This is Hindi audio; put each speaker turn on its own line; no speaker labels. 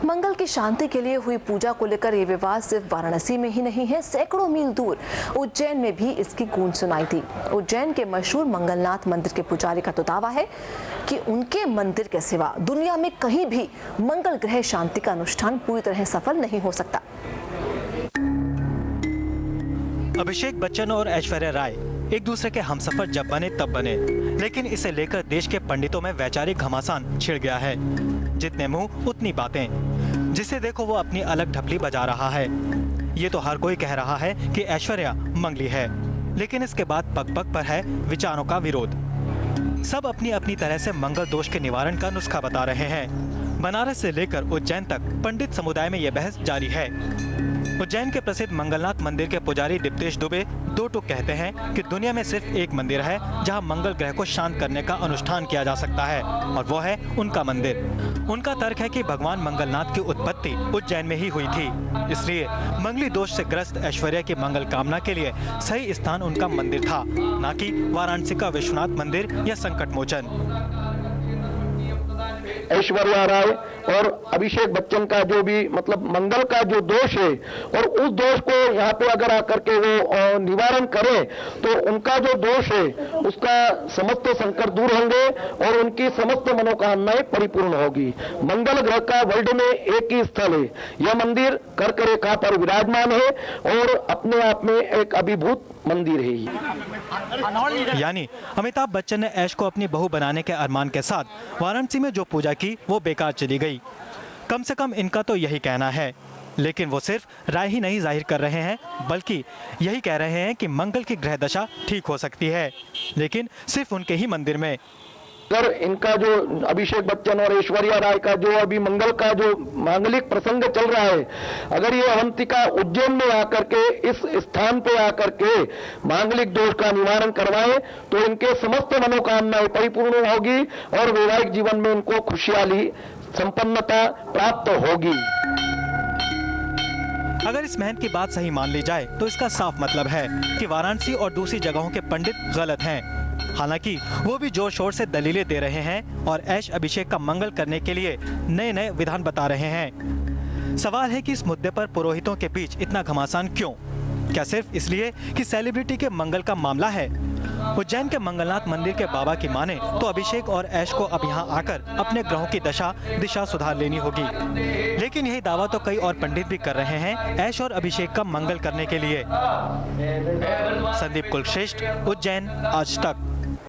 मंगल की शांति के लिए हुई पूजा को लेकर ये विवाद सिर्फ वाराणसी में ही नहीं है, सैकड़ों मील दूर उज्जैन में भी इसकी गूंज सुनाई थी। उज्जैन के मशहूर मंगलनाथ मंदिर के पुजारी का तो दावा है कि उनके मंदिर के सिवा दुनिया में कहीं भी मंगल ग्रह शांति का अनुष्ठान पूरी तरह सफल नहीं हो सकता।
अभिषेक बच्चन और ऐश्वर्या राय एक दूसरे के हमसफर जब बने तब बने, लेकिन इसे लेकर देश के पंडितों में वैचारिक घमासान छिड़ गया है। जितने मुंह उतनी बातें, जिसे देखो वो अपनी अलग ढपली बजा रहा है। ये तो हर कोई कह रहा है कि ऐश्वर्या मंगली है, लेकिन इसके बाद पग पग पर है विचारों का विरोध। सब अपनी अपनी तरह से मंगल दोष के निवारण का नुस्खा बता रहे हैं। बनारस से लेकर उज्जैन तक पंडित समुदाय में यह बहस जारी है। उज्जैन के प्रसिद्ध मंगलनाथ मंदिर के पुजारी दीप्तेश दुबे दो टूक कहते हैं कि दुनिया में सिर्फ एक मंदिर है जहां मंगल ग्रह को शांत करने का अनुष्ठान किया जा सकता है, और वो है उनका मंदिर। उनका तर्क है कि भगवान मंगलनाथ की उत्पत्ति उज्जैन में ही हुई थी, इसलिए मंगली दोष से ग्रस्त ऐश्वर्या की मंगल कामना के लिए सही स्थान उनका मंदिर था, न कि वाराणसी का विश्वनाथ मंदिर या संकट मोचन।
ऐश्वर्या राय और अभिषेक बच्चन का जो भी मतलब मंगल का जो दोष है, और उस दोष को यहाँ पे अगर आकर के वो निवारण करें तो उनका जो दोष है उसका समस्त संकट दूर होंगे और उनकी समस्त मनोकामनाएं परिपूर्ण होगी। मंगल ग्रह का वर्ल्ड में एक ही स्थल है, यह मंदिर कर्क रेखा पर विराजमान है और अपने आप में एक अभिभूत मंदिर है।
यानी अमिताभ बच्चन ने ऐश को अपनी बहू बनाने के अरमान के साथ वाराणसी में जो पूजा की वो बेकार चली गई। कम से कम इनका तो यही कहना है, लेकिन वो सिर्फ राय ही नहीं जाहिर कर रहे हैं, बल्कि यही कह रहे हैं कि मंगल की ग्रह दशा ठीक हो सकती है, लेकिन सिर्फ उनके ही मंदिर में।
अगर इनका जो अभिषेक बच्चन और ऐश्वर्या राय का जो अभी मंगल का जो मांगलिक प्रसंग चल रहा है, अगर ये अवंतिका उज्जैन में आकर के इस स्थान पे आकर के मांगलिक दोष का निवारण करवाए तो इनके समस्त मनोकामनाएं परिपूर्ण होगी और वैवाहिक जीवन में इनको खुशहाली संपन्नता प्राप्त होगी।
अगर इस महंत की बात सही मान ली जाए तो इसका साफ मतलब है कि वाराणसी और दूसरी जगहों के पंडित गलत हैं। हालांकि वो भी जोर शोर से दलीलें दे रहे हैं और ऐश अभिषेक का मंगल करने के लिए नए नए विधान बता रहे हैं। सवाल है कि इस मुद्दे पर पुरोहितों के बीच इतना घमासान क्यों? क्या सिर्फ इसलिए कि सेलिब्रिटी के मंगल का मामला है? उज्जैन के मंगलनाथ मंदिर के बाबा की माने तो अभिषेक और ऐश को अब यहाँ आकर अपने ग्रहों की दिशा सुधार लेनी होगी, लेकिन यही दावा तो कई और पंडित भी कर रहे हैं ऐश और अभिषेक का मंगल करने के लिए। संदीप कुलश्रेष्ठ, उज्जैन, आज तक।